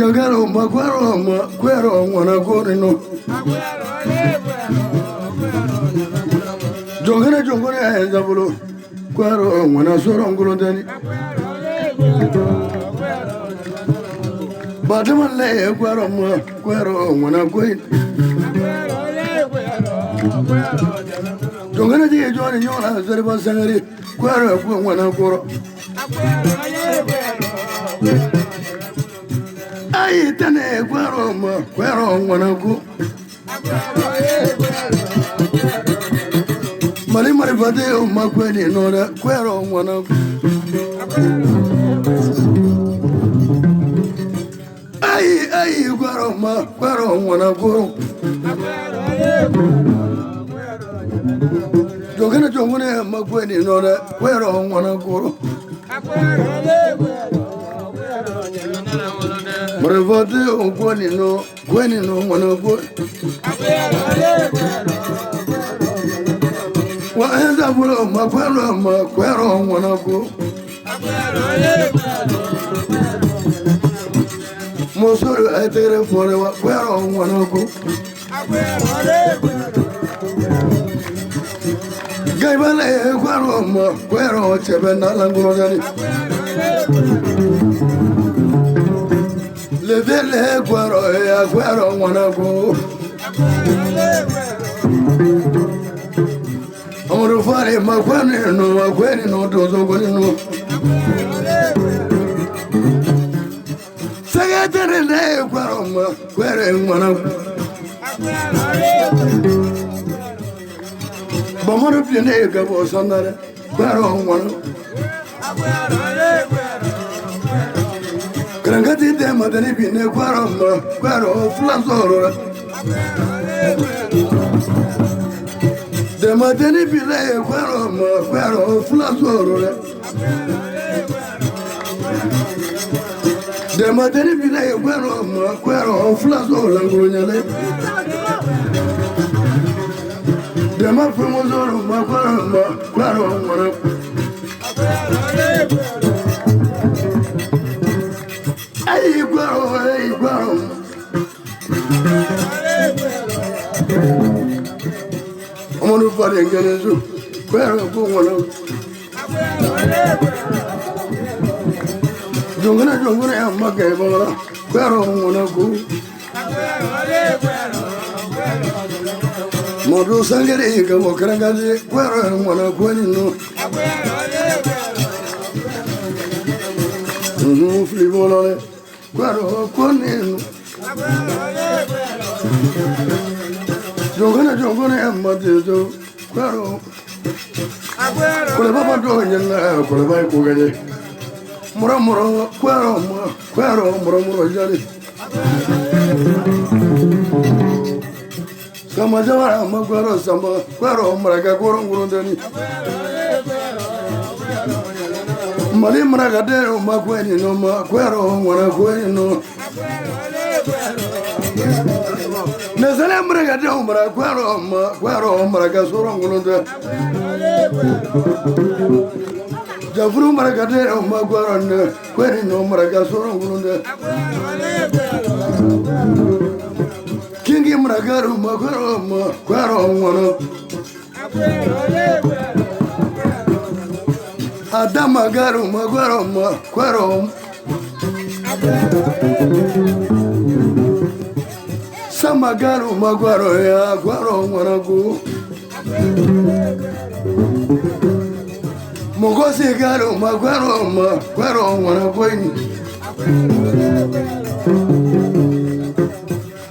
Jogaro maguero guero wana gorino. Jogana jogona ezabulu guero wana sorongulo dani. Badamale guero wana goin. Jogana di joni nyona zeriba sangari guero wana goro. Ay tane guero wana go. Mari vadeo magweni nora guero wana go. Ay guero wana go. Jogana magweni nora guero wana go. Marivade gweni no wana go. Wa enda bulo maguero wana go. Mosoro aitere fore wa guero wana go. Gaibale guero chebena langulo dani. Levele guero wana go. Amoro fare magweni no dozo gwenino. Sagatene guero wana go. Bamoro piene gabo sanare guero wana. Grangati de madani bine guero flanzoro. De madani bine guero flanzoro. De madani bine guero flanzoro ngrunyale. De ma fumozoro guero wana. Ay guero. Amonu fare ngenezu guero wana. Jongana ya magay bangala guero wana go. Modu sangere gamo karangale guero wana gwenino. Flivolole guero conino. Jongana ya madezo guero. Kole baba do nyana kole bai ko gaje. Muro guero jali. Sama jawara magwaro samba guero maraga goro ngurundani. Mali maraga de magweni no guero wana gweni no. Nezale maraga de guero maraga sorongulunda. Javuru maraga de guero ne gweni no maraga sorongulunda. Kingi maraga guero wana. Adama guero. Sama guero ya guero wana go. Mogosi guero wana go.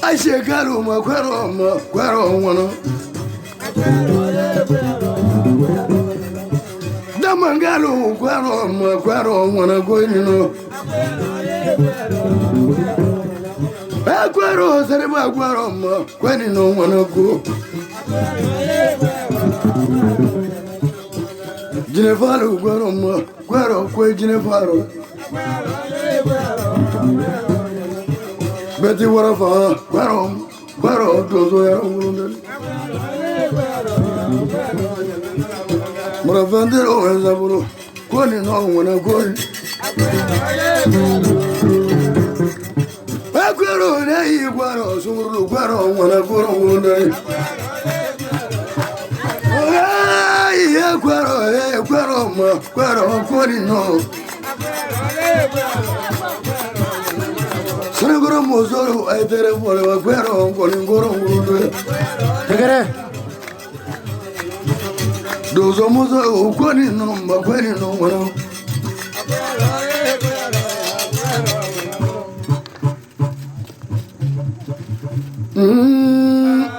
Aisha guero wana. Damangalo guero wana go no. Guero sereba guero gwenino wana go. Ginevaro guero Ginevaro. Betty warafa guero dozo ya ngulundani. Muravandero ezabulu gwenino wana go. guaro sunguru guaro wana guaro ngulundari ye guaro ma guaro korino Sanagoro mozoro ay tere bole wa guaro ngolingoro ngulundari tegere dozo mozo korino ma korino wana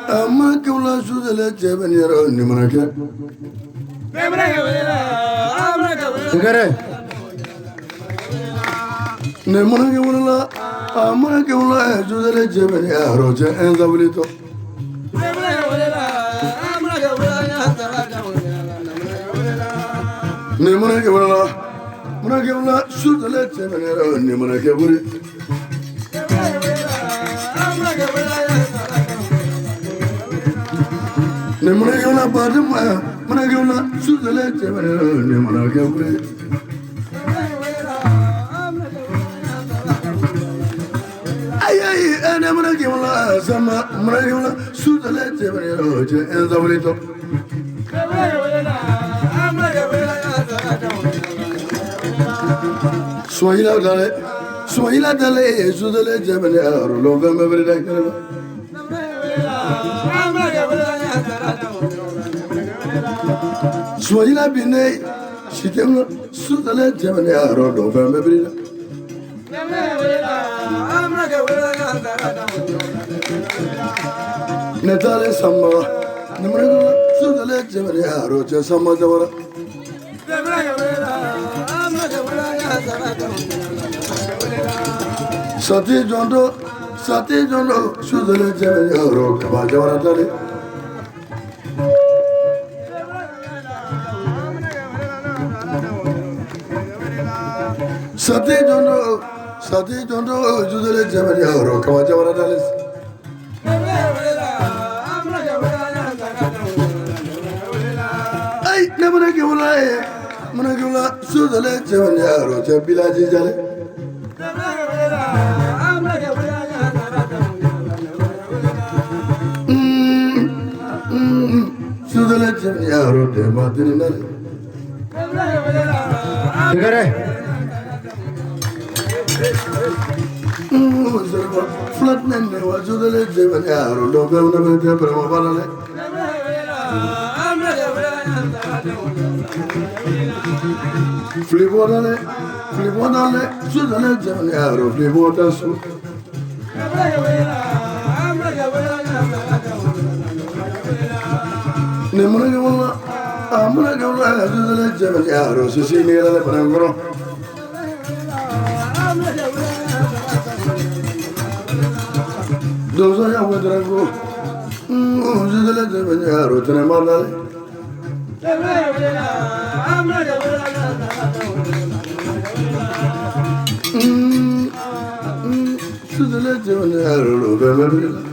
amma kula su da lece ben yaro ni mana ke tegere ne mana ke wala amma ke wala su da lece ben yaro je en zabulito ne mana ke wala su da lece ben yaro ni mana ke buri ne mana ke wala badum mana ke wala su da lece ben yaro ni mana ke buri ay ne mana ke wala sama mana ke wala su da lece ben yaro je en zabulito Soyla dale su da lece ben yaro lo ben beri da kere Soyla bine şitemle su da lece ben yaro lo ben beri da Netale sama Namrego su da lece ben yaro je sama javara Sati jondo su da lece ben yaro kaba javara dale Sati jondo su da lece ben yaro kaba javara dale Ay ne mana ke wala su da lece ben yaro je bilaji jale su da lece ben yaro de madini nale tegere flat nenne wa su da lece ben yaro lo be una be te premo balale Flibodale, su da lece ben yaro fliboda su ne mana ke wala su da lece ben yaro su si ne la prangoro dozo ya wadrango su da lece ben yaro tene mandale su da lece ben yaro lo be beri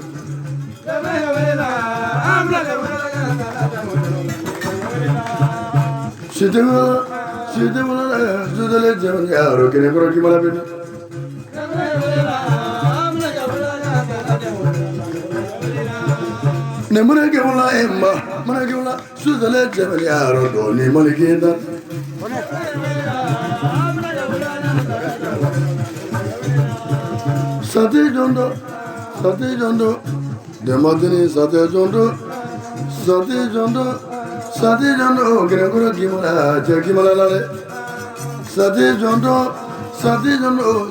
Sitemala su da lece ben yaro che ne creo che mala bene ne mana ke wala emma mana ke wala su da lece ben yaro do ni mala ke da Sati jondo de madini sati jondo kene kuro kimala je kimala lale sati jondo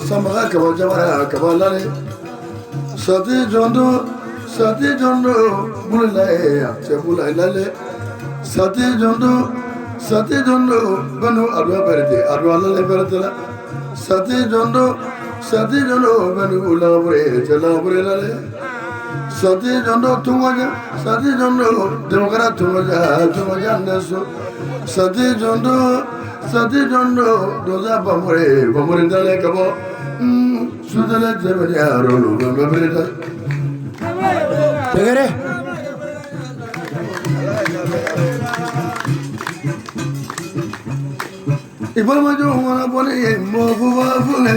samaga kaba jamara kaba lale sati jondo bulai je bulai lale sati jondo banu adwa lale berde la sati jondo banu labure lale sati jondo tungaja demokrat tungaja neso sati jondo doza bamore dale kabo su da lece ben yaro lo ben beri da tegere Ipal maju mana pone mo fuba fune